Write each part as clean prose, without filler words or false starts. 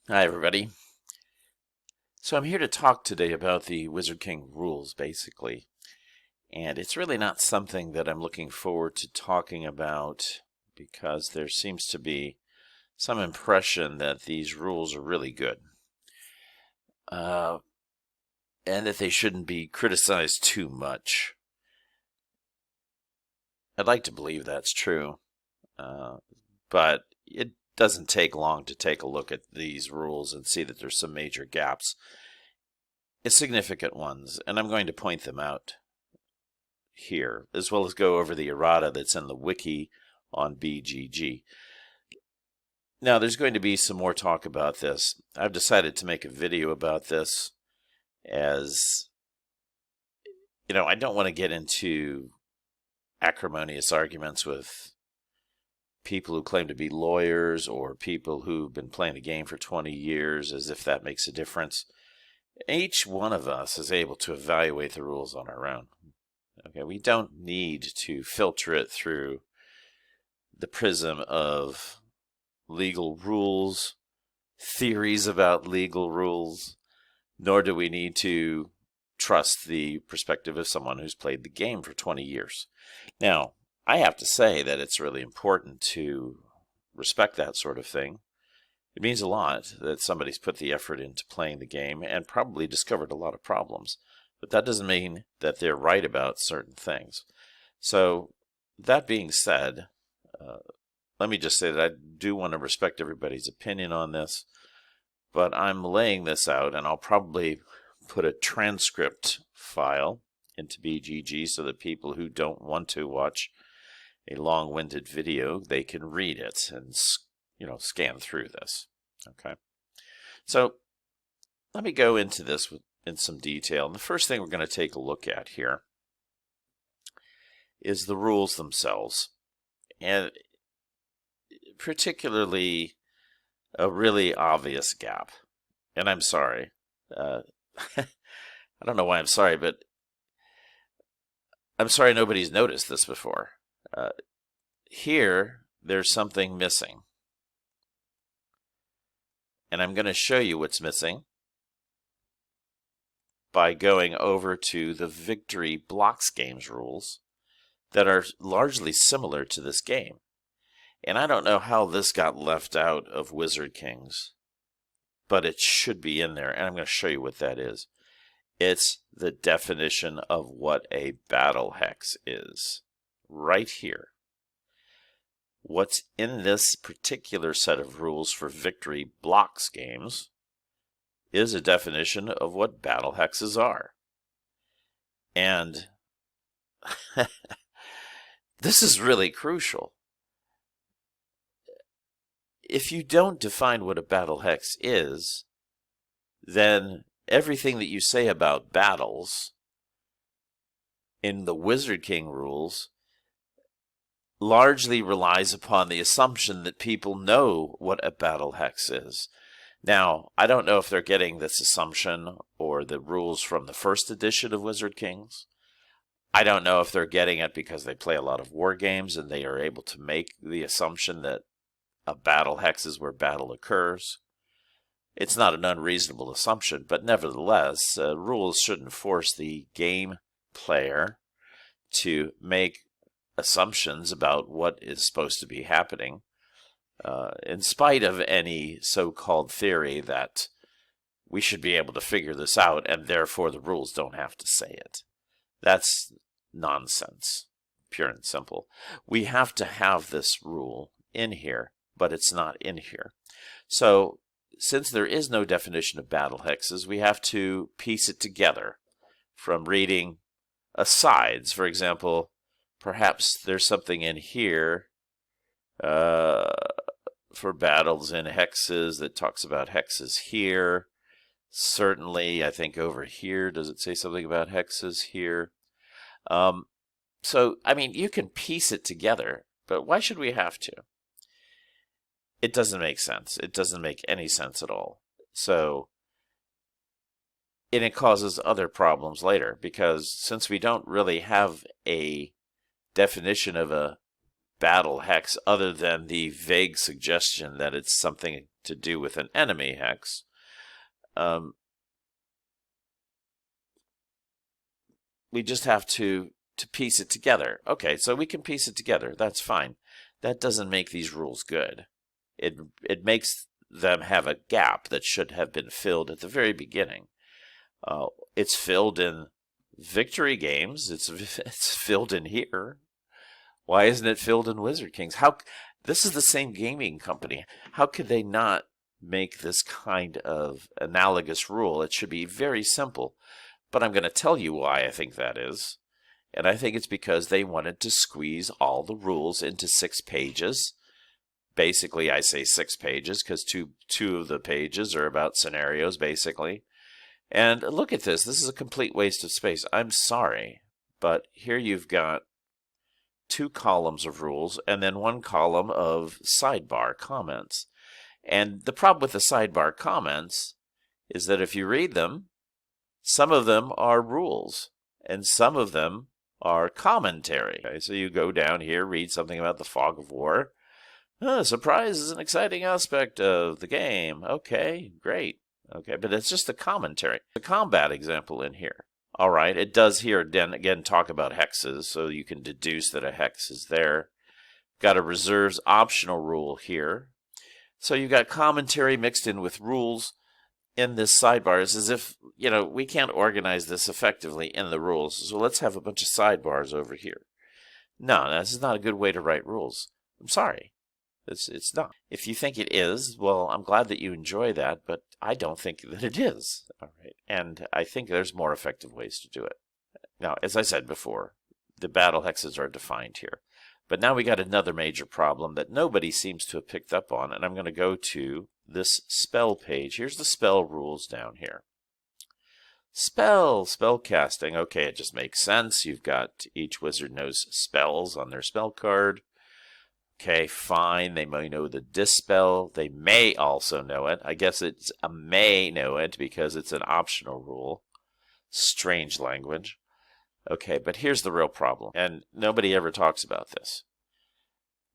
Hi, everybody. So I'm here to talk today about the Wizard King rules, basically. And it's really not something that I'm looking forward to talking about because there seems to be some impression that these rules are really good. And that they shouldn't be criticized too much. I'd like to believe that's true. But it doesn't take long to take a look at these rules and see that there's some major gaps. Significant ones, and I'm going to point them out here, as well as go over the errata that's in the wiki on BGG. Now, there's going to be some more talk about this. I've decided to make a video about this as, I don't want to get into acrimonious arguments with people who claim to be lawyers or people who've been playing the game for 20 years as if that makes a difference. Each one of us is able to evaluate the rules on our own. Okay, we don't need to filter it through the prism of legal rules, theories about legal rules, nor do we need to trust the perspective of someone who's played the game for 20 years. Now, I have to say that it's really important to respect that sort of thing. It means a lot that somebody's put the effort into playing the game and probably discovered a lot of problems. But that doesn't mean that they're right about certain things. So, that being said, let me just say that I do want to respect everybody's opinion on this, but I'm laying this out, and I'll probably put a transcript file into BGG so that people who don't want to watch a long-winded video, they can read it and scan through this. Okay, so let me go into this in some detail. And the first thing we're going to take a look at here is the rules themselves, and particularly a really obvious gap. And I'm sorry. I don't know why I'm sorry, but I'm sorry nobody's noticed this before. Here, there's something missing. And I'm going to show you what's missing by going over to the Victory Blocks Games rules that are largely similar to this game. And I don't know how this got left out of Wizard Kings, but it should be in there, and I'm going to show you what that is. It's the definition of what a battle hex is, right here. What's in this particular set of rules for Victory Blocks games is a definition of what battle hexes are. And this is really crucial. If you don't define what a battle hex is, then everything that you say about battles in the Wizard King rules largely relies upon the assumption that people know what a battle hex is. Now, I don't know if they're getting this assumption or the rules from the first edition of Wizard Kings. I don't know if they're getting it because they play a lot of war games and they are able to make the assumption that a battle hex is where battle occurs. It's not an unreasonable assumption, but nevertheless, rules shouldn't force the game player to make assumptions about what is supposed to be happening, in spite of any so-called theory that we should be able to figure this out and therefore the rules don't have to say it. That's nonsense, pure and simple. We have to have this rule in here, but it's not in here. So, since there is no definition of battle hexes, we have to piece it together from reading asides. For example, perhaps there's something in here for battles in hexes that talks about hexes here. Certainly, I think over here, does it say something about hexes here? So, I mean, you can piece it together, but why should we have to? It doesn't make sense. It doesn't make any sense at all. So, and it causes other problems later, because since we don't really have a definition of a battle hex other than the vague suggestion that it's something to do with an enemy hex. We just have to piece it together. Okay, so we can piece it together. That's fine. That doesn't make these rules good. It makes them have a gap that should have been filled at the very beginning. It's filled in Victory Games. It's filled in here. Why isn't it filled in Wizard Kings? This is the same gaming company. How could they not make this kind of analogous rule? It should be very simple. But I'm going to tell you why I think that is. And I think it's because they wanted to squeeze all the rules into 6 pages. Basically, I say 6 pages because two of the pages are about scenarios, basically. And look at this. This is a complete waste of space. I'm sorry, but here you've got 2 columns of rules and then 1 column of sidebar comments. And the problem with the sidebar comments is that if you read them, some of them are rules and some of them are commentary. Okay, so you go down here, read something about the fog of war. Surprise is an exciting aspect of the game. Okay, great. Okay, but it's just a commentary. The combat example in here. All right, it does here again talk about hexes, so you can deduce that a hex is there. Got a reserves optional rule here. So you got commentary mixed in with rules in this sidebar. It's as if, we can't organize this effectively in the rules, so let's have a bunch of sidebars over here. No, this is not a good way to write rules. I'm sorry. It's not. If you think it is, well, I'm glad that you enjoy that, but I don't think that it is. All right. And I think there's more effective ways to do it. Now, as I said before, the battle hexes are defined here. But now we got another major problem that nobody seems to have picked up on, and I'm going to go to this spell page. Here's the spell rules down here. Spell casting. Okay, it just makes sense. You've got each wizard knows spells on their spell card. Okay, fine. They may know the dispel. They may also know it. I guess it's a may know it because it's an optional rule. Strange language. Okay, but here's the real problem, and nobody ever talks about this.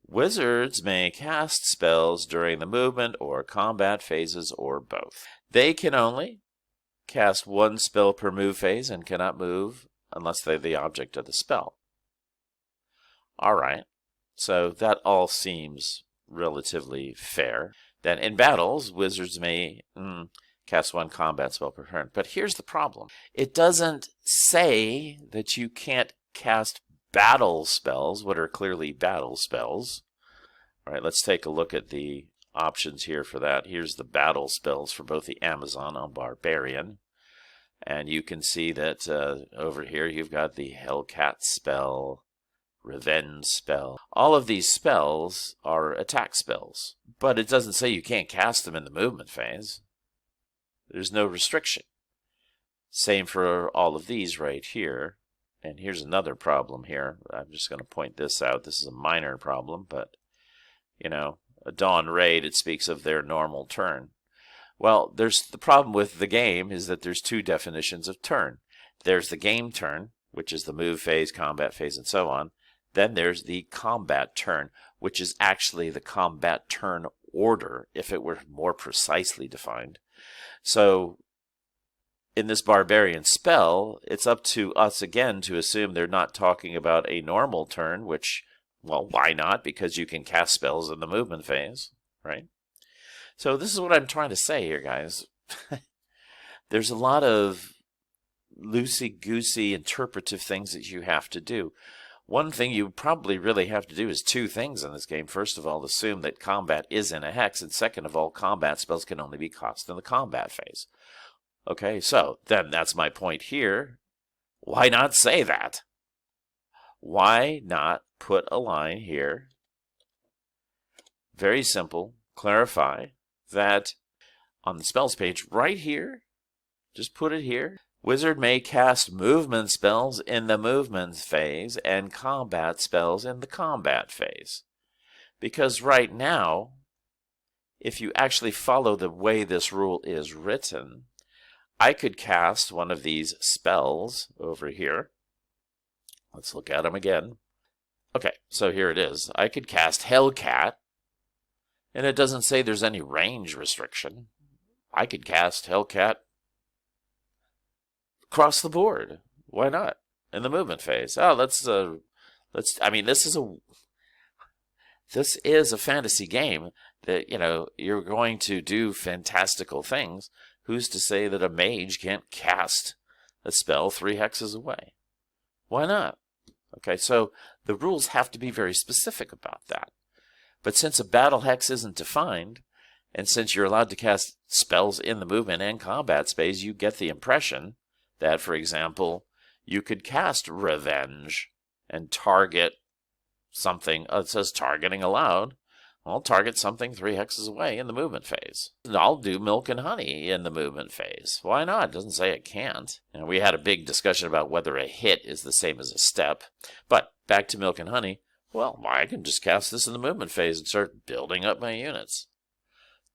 Wizards may cast spells during the movement or combat phases or both. They can only cast 1 spell per move phase and cannot move unless they're the object of the spell. All right. So that all seems relatively fair. Then in battles, wizards may cast 1 combat spell per turn. But here's the problem. It doesn't say that you can't cast battle spells, what are clearly battle spells. All right, let's take a look at the options here for that. Here's the battle spells for both the Amazon and Barbarian. And you can see that over here you've got the Hellcat spell, Revenge spell. All of these spells are attack spells, but it doesn't say you can't cast them in the movement phase. There's no restriction. Same for all of these right here. And here's another problem here. I'm just going to point this out. This is a minor problem, but, a Dawn Raid, it speaks of their normal turn. Well, there's the problem with the game is that there's 2 definitions of turn. There's the game turn, which is the move phase, combat phase, and so on. Then there's the combat turn, which is actually the combat turn order, if it were more precisely defined. So in this Barbarian spell, it's up to us again to assume they're not talking about a normal turn, which, well, why not? Because you can cast spells in the movement phase, right? So this is what I'm trying to say here, guys. There's a lot of loosey-goosey interpretive things that you have to do. One thing you probably really have to do is 2 things in this game. First of all, assume that combat is in a hex, and second of all, combat spells can only be cast in the combat phase. Okay, so then that's my point here. Why not say that? Why not put a line here? Very simple. Clarify that on the spells page right here, just put it here. Wizard may cast movement spells in the movement phase and combat spells in the combat phase. Because right now, if you actually follow the way this rule is written, I could cast one of these spells over here. Let's look at them again. Okay, so here it is. I could cast Hellcat, And it doesn't say there's any range restriction. I could cast Hellcat across the board. Why not? In the movement phase. Oh, I mean, this is a fantasy game that, you're going to do fantastical things. Who's to say that a mage can't cast a spell 3 hexes away? Why not? Okay, so the rules have to be very specific about that. But since a battle hex isn't defined, and since you're allowed to cast spells in the movement and combat space, you get the impression that, for example, you could cast Revenge and target something. It says targeting allowed. I'll target something 3 hexes away in the movement phase. I'll do Milk and Honey in the movement phase. Why not? It doesn't say it can't. And we had a big discussion about whether a hit is the same as a step. But back to Milk and Honey. Well, I can just cast this in the movement phase and start building up my units.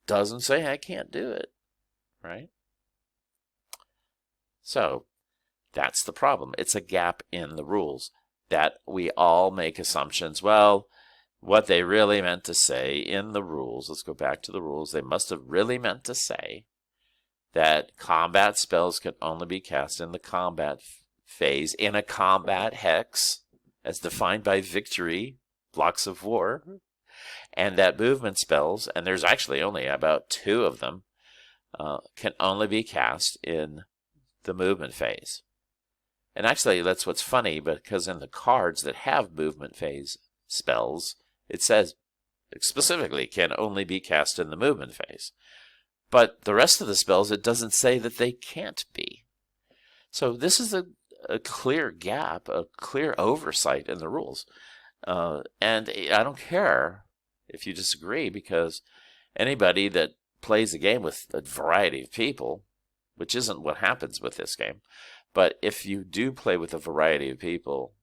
Doesn't say I can't do it, right? So that's the problem. It's a gap in the rules that we all make assumptions. Well, what they really meant to say in the rules, let's go back to the rules, they must have really meant to say that combat spells can only be cast in the combat phase in a combat hex as defined by Victory, Blocks of War, and that movement spells, and there's actually only about 2 of them, can only be cast in the movement phase. And actually, that's what's funny, because in the cards that have movement phase spells, it says specifically can only be cast in the movement phase. But the rest of the spells, it doesn't say that they can't be. So this is a clear gap, a clear oversight in the rules. And I don't care if you disagree, because anybody that plays a game with a variety of people, which isn't what happens with this game, but if you do play with a variety of people,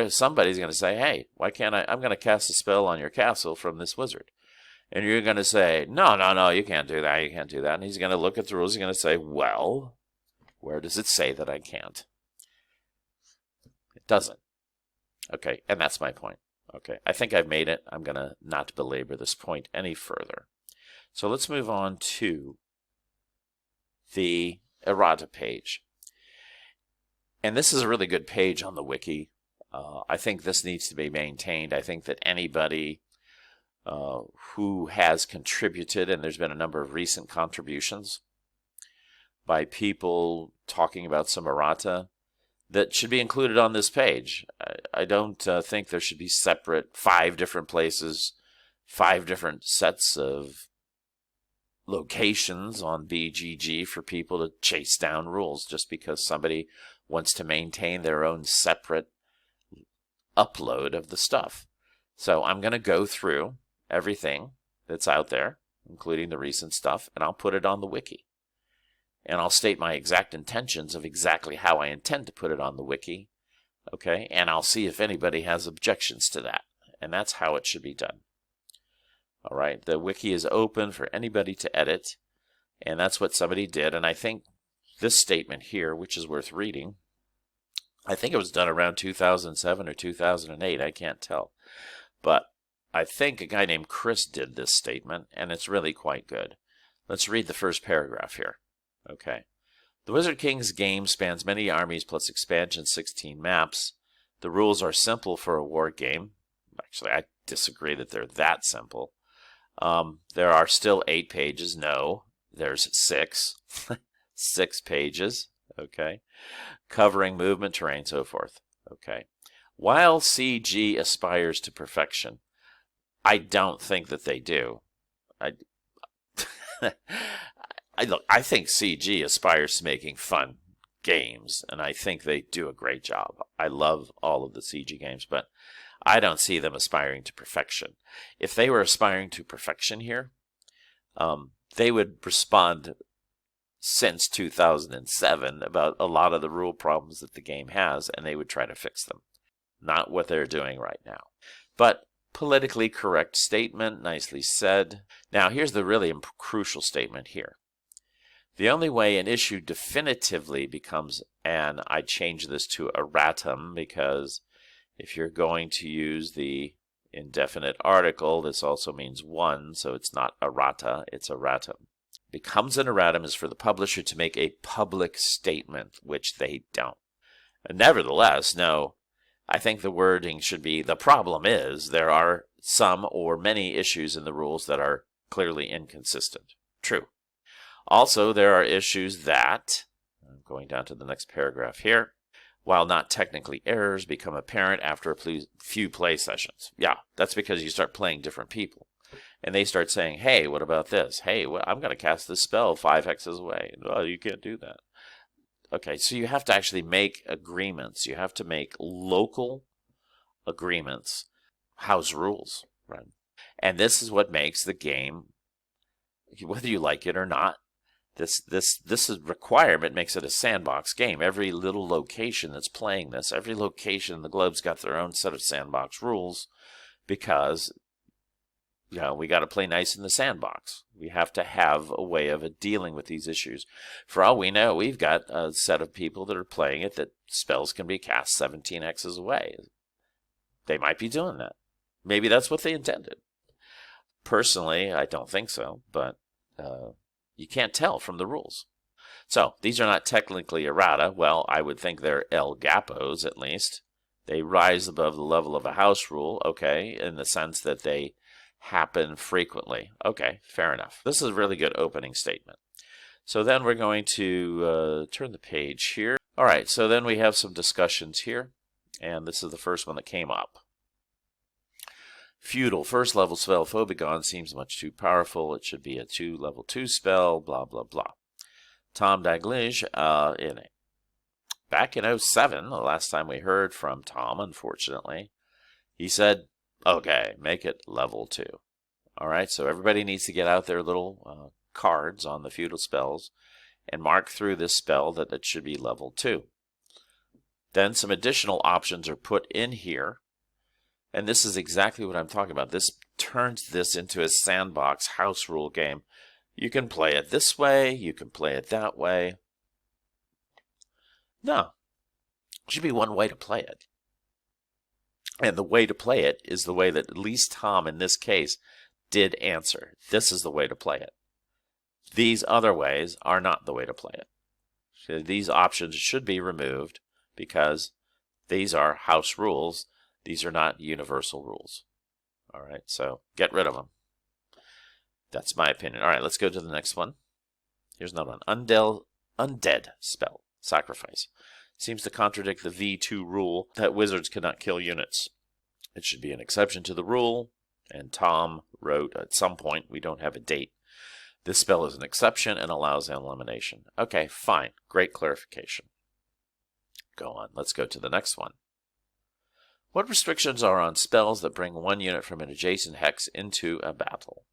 somebody's going to say, hey, why can't I'm going to cast a spell on your castle from this wizard. And you're going to say, no, you can't do that, you can't do that. And he's going to look at the rules, he's going to say, well, where does it say that I can't? It doesn't. Okay, and that's my point. Okay, I think I've made it. I'm going to not belabor this point any further. So let's move on to the errata page. And this is a really good page on the wiki. I think this needs to be maintained. I think that anybody who has contributed, and there's been a number of recent contributions by people talking about some errata, that should be included on this page. I don't think there should be separate 5 different places, 5 different sets of locations on BGG for people to chase down rules just because somebody wants to maintain their own separate upload of the stuff. So I'm going to go through everything that's out there, including the recent stuff, and I'll put it on the wiki. And I'll state my exact intentions of exactly how I intend to put it on the wiki, okay? And I'll see if anybody has objections to that. And that's how it should be done. All right, the wiki is open for anybody to edit, and that's what somebody did. And I think this statement here, which is worth reading, I think it was done around 2007 or 2008, I can't tell. But I think a guy named Chris did this statement, and it's really quite good. Let's read the first paragraph here. Okay. The Wizard King's game spans many armies plus expansion, 16 maps. The rules are simple for a war game. Actually, I disagree that they're that simple. There are still 8 pages. No, there's 6. 6 pages. Okay. Covering movement, terrain, so forth. Okay. While CG aspires to perfection, I don't think that they do. I think CG aspires to making fun games, and I think they do a great job. I love all of the CG games, but I don't see them aspiring to perfection. If they were aspiring to perfection here, they would respond since 2007 about a lot of the rule problems that the game has, and they would try to fix them. Not what they're doing right now. But politically correct statement, nicely said. Now, here's the really crucial statement here. The only way an issue definitively becomes an, I change this to erratum, because if you're going to use the indefinite article. This also means one, so it's not errata, it's erratum. Becomes an erratum is for the publisher to make a public statement, which they don't. Nevertheless, no, I think the wording should be, the problem is there are some or many issues in the rules that are clearly inconsistent. True. Also, there are issues that, I'm going down to the next paragraph here, while not technically errors, become apparent after a few play sessions. Yeah, that's because you start playing different people. And they start saying, hey, what about this? Hey, well, I'm going to cast this spell 5 hexes away. Oh, you can't do that. Okay, so you have to actually make agreements. You have to make local agreements, house rules, right? And this is what makes the game, whether you like it or not, this requirement makes it a sandbox game. Every little location that's playing this, every location in the globe's got their own set of sandbox rules, because we got to play nice in the sandbox. We have to have a way of dealing with these issues. For all we know, we've got a set of people that are playing it that spells can be cast 17 hexes away. They might be doing that. Maybe that's what they intended. Personally, I don't think so, but you can't tell from the rules. So, these are not technically errata. Well, I would think they're El Gapos, at least. They rise above the level of a house rule, okay, in the sense that they happen frequently. Okay, fair enough. This is a really good opening statement. So then we're going to turn the page here. All right, so then we have some discussions here, and this is the first one that came up. Feudal first level spell Phobigon seems much too powerful. It should be a level 2 spell, blah, blah, blah. Tom Daglish, back in 07, the last time we heard from Tom, unfortunately, he said, okay, make it level 2. All right, so everybody needs to get out their little cards on the feudal spells and mark through this spell that it should be level 2. Then some additional options are put in here. And this is exactly what I'm talking about. This turns this into a sandbox house rule game. You can play it this way. You can play it that way. No. There should be one way to play it. And the way to play it is the way that at least Tom, in this case, did answer. This is the way to play it. These other ways are not the way to play it. So these options should be removed because these are house rules. These are not universal rules. All right, so get rid of them. That's my opinion. All right, let's go to the next one. Here's another one. Undead spell. Sacrifice. Seems to contradict the V2 rule that wizards cannot kill units. It should be an exception to the rule. And Tom wrote at some point, we don't have a date, this spell is an exception and allows elimination. Okay, fine. Great clarification. Go on. Let's go to the next one. What restrictions are on spells that bring one unit from an adjacent hex into a battle?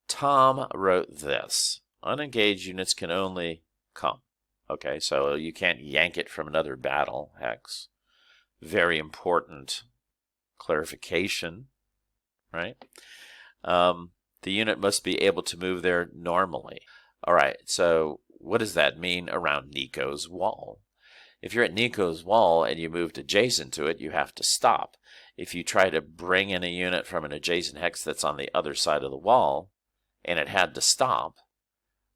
Tom wrote this. Unengaged units can only come. Okay, so you can't yank it from another battle hex. Very important clarification, right? The unit must be able to move there normally. All right, so what does that mean around Nico's wall? If you're at Nico's wall and you moved adjacent to it, you have to stop. If you try to bring in a unit from an adjacent hex that's on the other side of the wall, and it had to stop,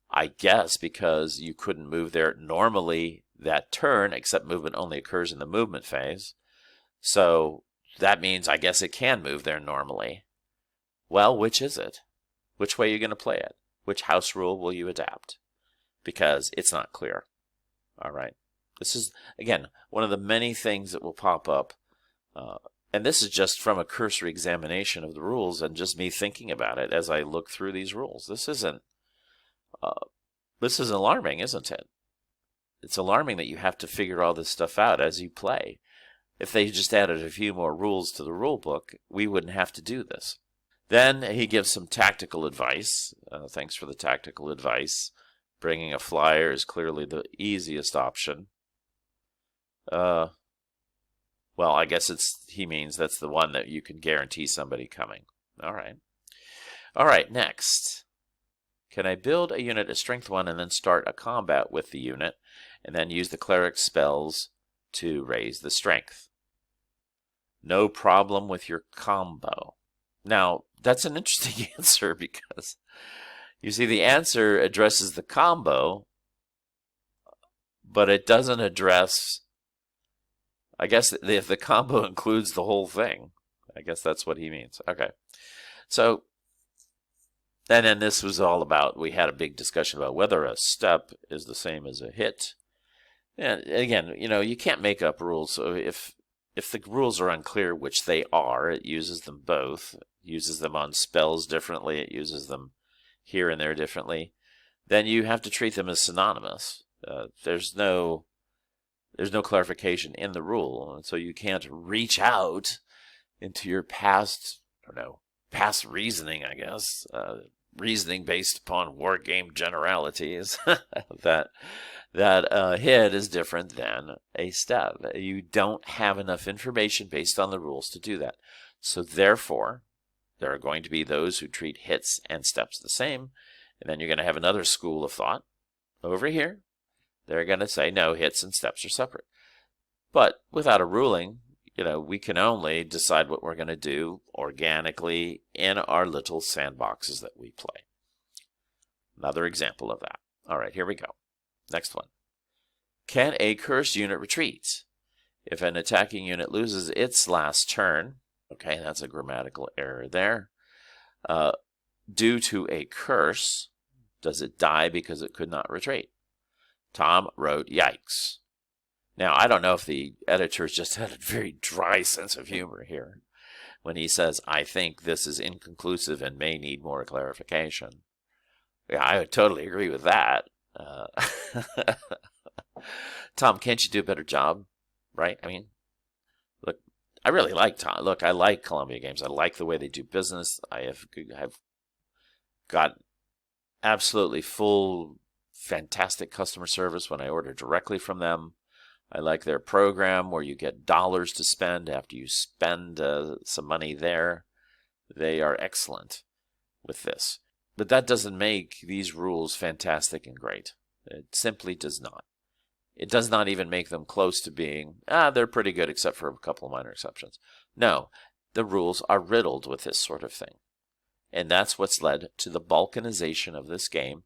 I guess because you couldn't move there normally that turn, except movement only occurs in the movement phase. So that means I guess it can move there normally. Well, which is it? Which way are you going to play it? Which house rule will you adapt? Because it's not clear. All right. This is, again, one of the many things that will pop up. And this is just from a cursory examination of the rules and just me thinking about it as I look through these rules. This is alarming, isn't it? It's alarming that you have to figure all this stuff out as you play. If they just added a few more rules to the rule book, we wouldn't have to do this. Then he gives some tactical advice. Thanks for the tactical advice. Bringing a flyer is clearly the easiest option. Well, I guess he means that's the one that you can guarantee somebody coming. All right. All right, next. Can I build a unit at strength 1 and then start a combat with the unit and then use the cleric spells to raise the strength? No problem with your combo. Now, that's an interesting answer because you see the answer addresses the combo, but it doesn't address, I guess if the combo includes the whole thing. I guess that's what he means. Okay. So, and then this was all about, we had a big discussion about whether a step is the same as a hit. And again, you can't make up rules. So if the rules are unclear, which they are, it uses them both. It uses them on spells differently. It uses them here and there differently. Then you have to treat them as synonymous. There's no clarification in the rule, and so you can't reach out into your past reasoning, I guess, reasoning based upon war game generalities that hit is different than a step. You don't have enough information based on the rules to do that. So therefore, there are going to be those who treat hits and steps the same, and then you're going to have another school of thought over here. They're going to say, no, hits and steps are separate. But without a ruling, we can only decide what we're going to do organically in our little sandboxes that we play. Another example of that. All right, here we go. Next one. Can a cursed unit retreat? If an attacking unit loses its last turn, okay, that's a grammatical error there, due to a curse, does it die because it could not retreat? Tom wrote, yikes. Now, I don't know if the editors just had a very dry sense of humor here when he says, I think this is inconclusive and may need more clarification. Yeah, I would totally agree with that. Tom, can't you do a better job? Right? I mean, look, I really like Tom. Look, I like Columbia Games. I like the way they do business. I have got absolutely full, fantastic customer service when I order directly from them. I like their program where you get dollars to spend after you spend some money there. They are excellent with this. But that doesn't make these rules fantastic and great. It simply does not. It does not even make them close to being, they're pretty good except for a couple of minor exceptions. No, the rules are riddled with this sort of thing. And that's what's led to the balkanization of this game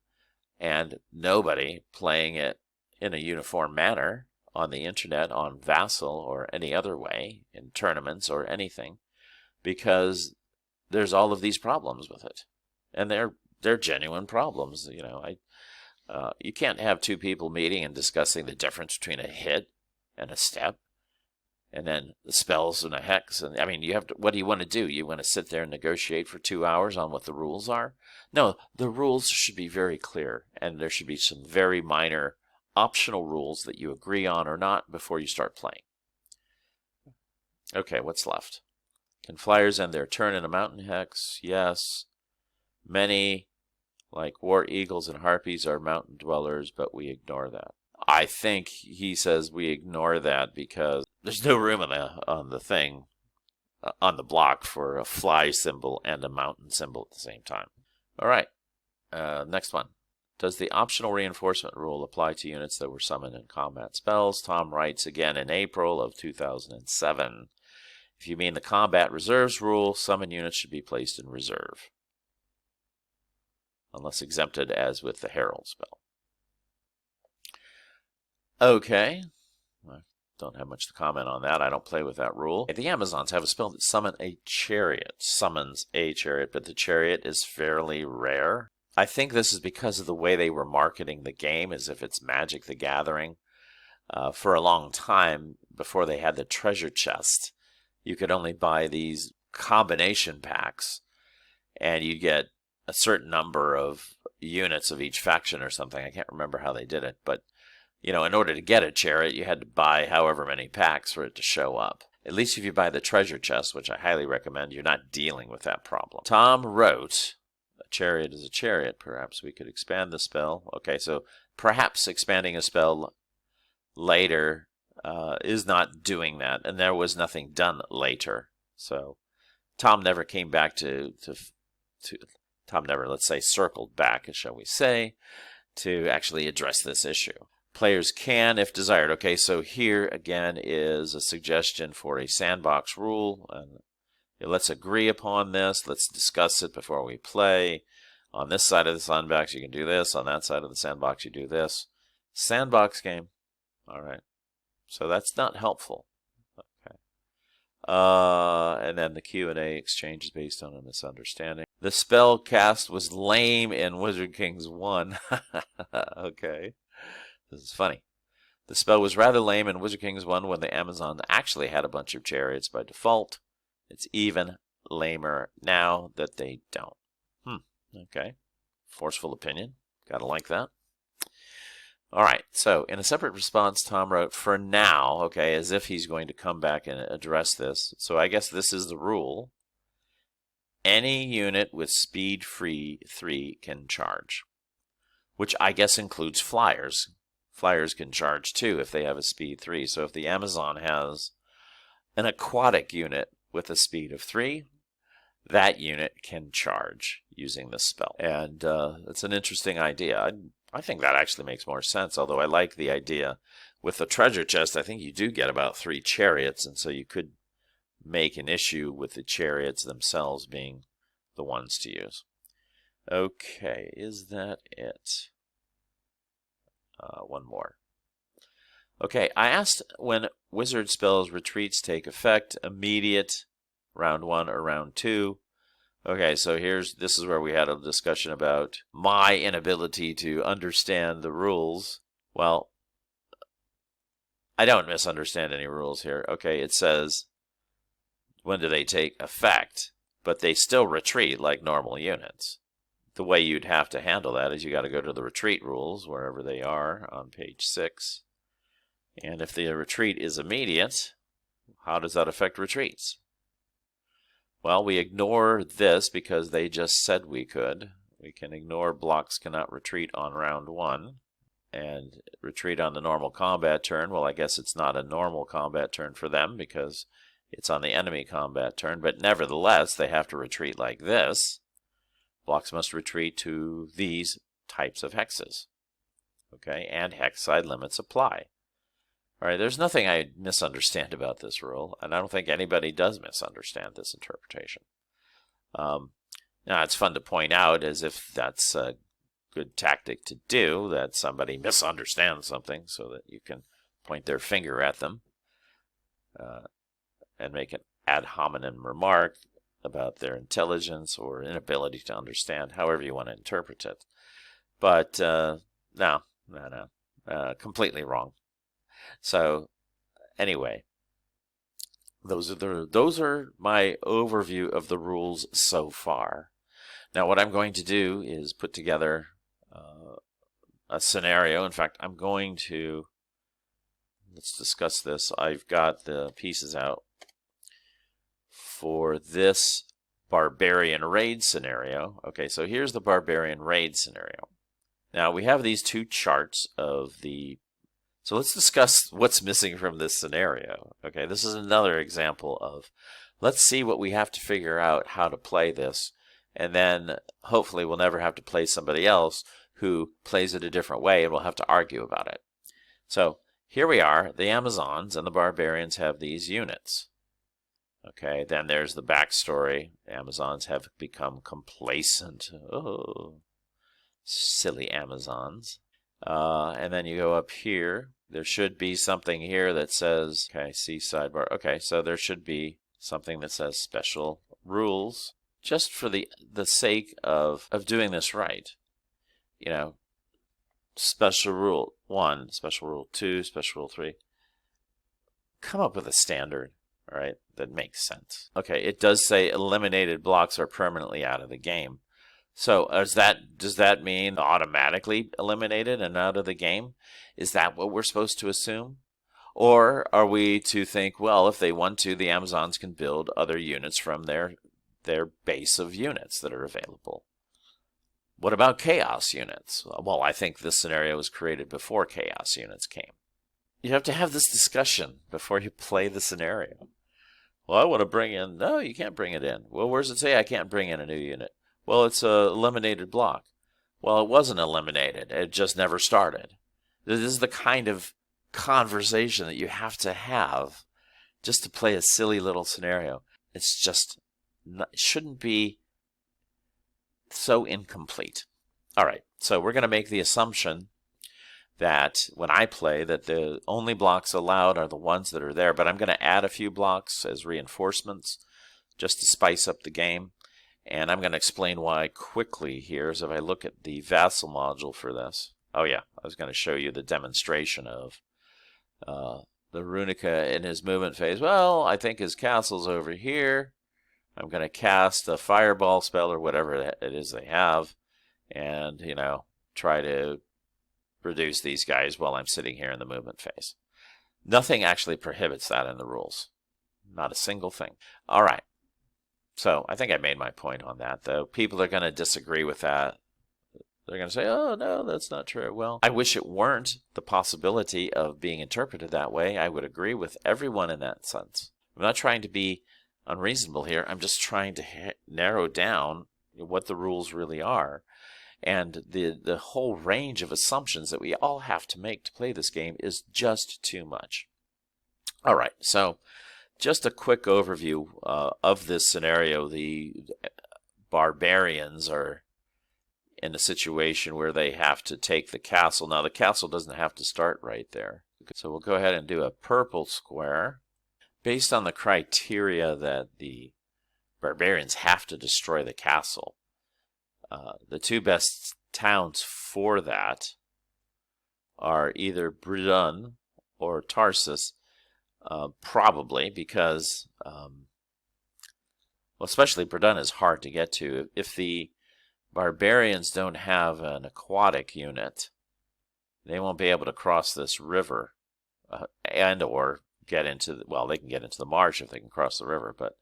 and nobody playing it in a uniform manner on the internet, on Vassal, or any other way, in tournaments or anything, because there's all of these problems with it. And they're genuine problems. You can't have two people meeting and discussing the difference between a hit and a step, and then the spells and a hex. And I mean, what do you want to do? You want to sit there and negotiate for 2 hours on what the rules are? No, the rules should be very clear, and there should be some very minor optional rules that you agree on or not before you start playing. Okay, what's left? Can flyers end their turn in a mountain hex? Yes. Many, like war eagles and harpies, are mountain dwellers, but we ignore that. I think he says we ignore that because there's no room on the block for a fly symbol and a mountain symbol at the same time. All right, next one. Does the optional reinforcement rule apply to units that were summoned in combat spells? Tom writes again in April of 2007. If you mean the combat reserves rule, summon units should be placed in reserve, unless exempted as with the Herald spell. Okay, I don't have much to comment on that. I don't play with that rule. The Amazons have a spell that summons a chariot, but the chariot is fairly rare. I think this is because of the way they were marketing the game, as if it's Magic the Gathering. For a long time, before they had the treasure chest, you could only buy these combination packs, and you get a certain number of units of each faction or something. I can't remember how they did it, but in order to get a chariot, you had to buy however many packs for it to show up. At least if you buy the treasure chest, which I highly recommend, you're not dealing with that problem. Tom wrote, a chariot is a chariot. Perhaps we could expand the spell. Okay, so perhaps expanding a spell later is not doing that, and there was nothing done later. So Tom never came back Tom never, let's say, circled back, shall we say, to actually address this issue. Players can, if desired. Okay, so here again is a suggestion for a sandbox rule. And let's agree upon this. Let's discuss it before we play. On this side of the sandbox, you can do this. On that side of the sandbox, you do this. Sandbox game. All right. So that's not helpful. Okay. And then the Q&A exchange is based on a misunderstanding. The spell cast was lame in Wizard Kings 1. Okay. This is funny. The spell was rather lame in Wizard Kings 1 when the Amazons actually had a bunch of chariots by default. It's even lamer now that they don't. Okay. Forceful opinion. Gotta like that. All right. So in a separate response, Tom wrote, for now, okay, as if he's going to come back and address this. So I guess this is the rule. Any unit with speed 3 can charge, which I guess includes flyers. Flyers can charge too if they have a speed 3. So if the Amazon has an aquatic unit with a speed of 3, that unit can charge using this spell. And it's an interesting idea. I think that actually makes more sense, although I like the idea. With the treasure chest, I think you do get about 3 chariots, and so you could make an issue with the chariots themselves being the ones to use. Okay, is that it? One more. Okay, I asked when wizard spells retreats take effect, immediate, round 1 or round 2. Okay, so this is where we had a discussion about my inability to understand the rules. Well, I don't misunderstand any rules here. Okay, it says when do they take effect, but they still retreat like normal units. The way you'd have to handle that is you got to go to the retreat rules, wherever they are, on page 6. And if the retreat is immediate, how does that affect retreats? Well, we ignore this because they just said we could. We can ignore blocks cannot retreat on round 1 and retreat on the normal combat turn. Well, I guess it's not a normal combat turn for them because it's on the enemy combat turn, but nevertheless, they have to retreat like this. Blocks must retreat to these types of hexes. Okay, and hex side limits apply. All right, there's nothing I misunderstand about this rule, and I don't think anybody does misunderstand this interpretation. Now, it's fun to point out as if that's a good tactic to do, that somebody misunderstands something so that you can point their finger at them and make an ad hominem remark about their intelligence or inability to understand, however you want to interpret it. But no, completely wrong. So anyway, those are my overview of the rules so far. Now what I'm going to do is put together a scenario. In fact, let's discuss this. I've got the pieces out for this barbarian raid scenario. Okay, so here's the barbarian raid scenario. Now we have these 2 charts of the... So let's discuss what's missing from this scenario. Okay, this is another example of, let's see what we have to figure out how to play this, and then hopefully we'll never have to play somebody else who plays it a different way and we'll have to argue about it. So here we are, the Amazons and the barbarians have these units. Okay, then there's the backstory. The Amazons have become complacent. Oh, silly Amazons. And then you go up here. There should be something here that says, okay, see sidebar. Okay, so there should be something that says special rules, just for the sake of doing this right. You know, special rule 1, special rule 2, special rule 3. Come up with a standard, all right, that makes sense. Okay, it does say eliminated blocks are permanently out of the game. So does that mean automatically eliminated and out of the game? Is that what we're supposed to assume? Or are we to think, well, if they want to, the Amazons can build other units from their base of units that are available? What about chaos units? Well, I think this scenario was created before chaos units came. You have to have this discussion before you play the scenario. Well, I want to bring in... No, you can't bring it in. Well, where does it say I can't bring in a new unit? Well, it's a eliminated block. Well, it wasn't eliminated. It just never started. This is the kind of conversation that you have to have just to play a silly little scenario. It's just it shouldn't be so incomplete. All right, so we're going to make the assumption that when I play that the only blocks allowed are the ones that are there, but I'm going to add a few blocks as reinforcements just to spice up the game. And I'm going to explain why quickly here as if I look at the vassal module for this. Oh yeah, I was going to show you the demonstration of the Runica in his movement phase. Well, I think his castle's over here. I'm going to cast a fireball spell or whatever it is they have and, you know, try to reduce these guys while I'm sitting here in the movement phase. Nothing actually prohibits that in the rules. Not a single thing. All right. So I think I made my point on that, though. People are going to disagree with that. They're going to say, oh, no, that's not true. Well, I wish it weren't the possibility of being interpreted that way. I would agree with everyone in that sense. I'm not trying to be unreasonable here. I'm just trying to narrow down what the rules really are. And the whole range of assumptions that we all have to make to play this game is just too much. All right, so just a quick overview of this scenario. The barbarians are in a situation where they have to take the castle. Now, the castle doesn't have to start right there. So we'll go ahead and do a purple square. Based on the criteria that the barbarians have to destroy the castle, the two best towns for that are either Bredon or Tarsus, probably because, well, especially Bredon is hard to get to. If the barbarians don't have an aquatic unit, they won't be able to cross this river and or get into, well, they can get into the marsh if they can cross the river, but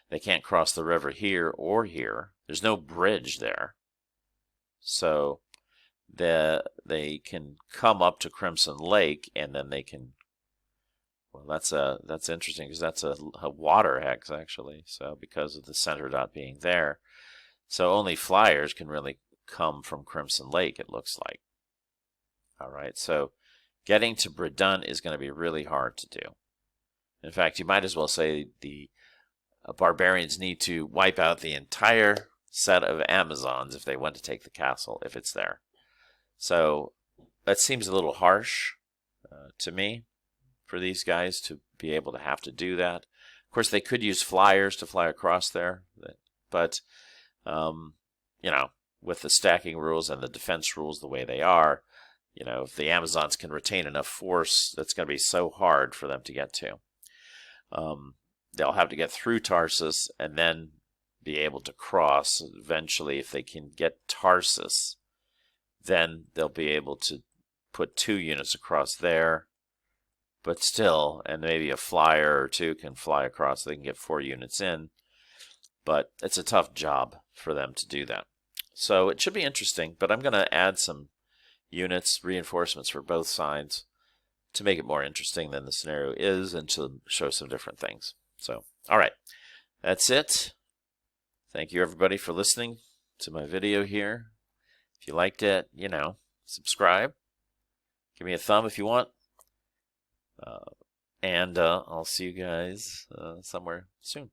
they can't cross the river here or here. There's no bridge there. So they can come up to Crimson Lake, and then they can. Well, that's interesting because that's a water hex actually. So because of the center dot being there, so only flyers can really come from Crimson Lake. It looks like. All right, so getting to Bredon is going to be really hard to do. In fact, you might as well say the barbarians need to wipe out the entire set of Amazons if they want to take the castle, if it's there. So that seems a little harsh to me for these guys to be able to have to do that. Of course, they could use flyers to fly across there, but you know, with the stacking rules and the defense rules the way they are, you know, if the Amazons can retain enough force, that's going to be so hard for them to get to. They'll have to get through Tarsus and then be able to cross. Eventually, if they can get Tarsus, then they'll be able to put 2 units across there. But still, and maybe a flyer or 2 can fly across. They can get 4 units in. But it's a tough job for them to do that. So it should be interesting, but I'm going to add some units, reinforcements for both sides to make it more interesting than the scenario is and to show some different things. So, all right, that's it. Thank you, everybody, for listening to my video here. If you liked it, you know, subscribe. Give me a thumb if you want. And I'll see you guys somewhere soon.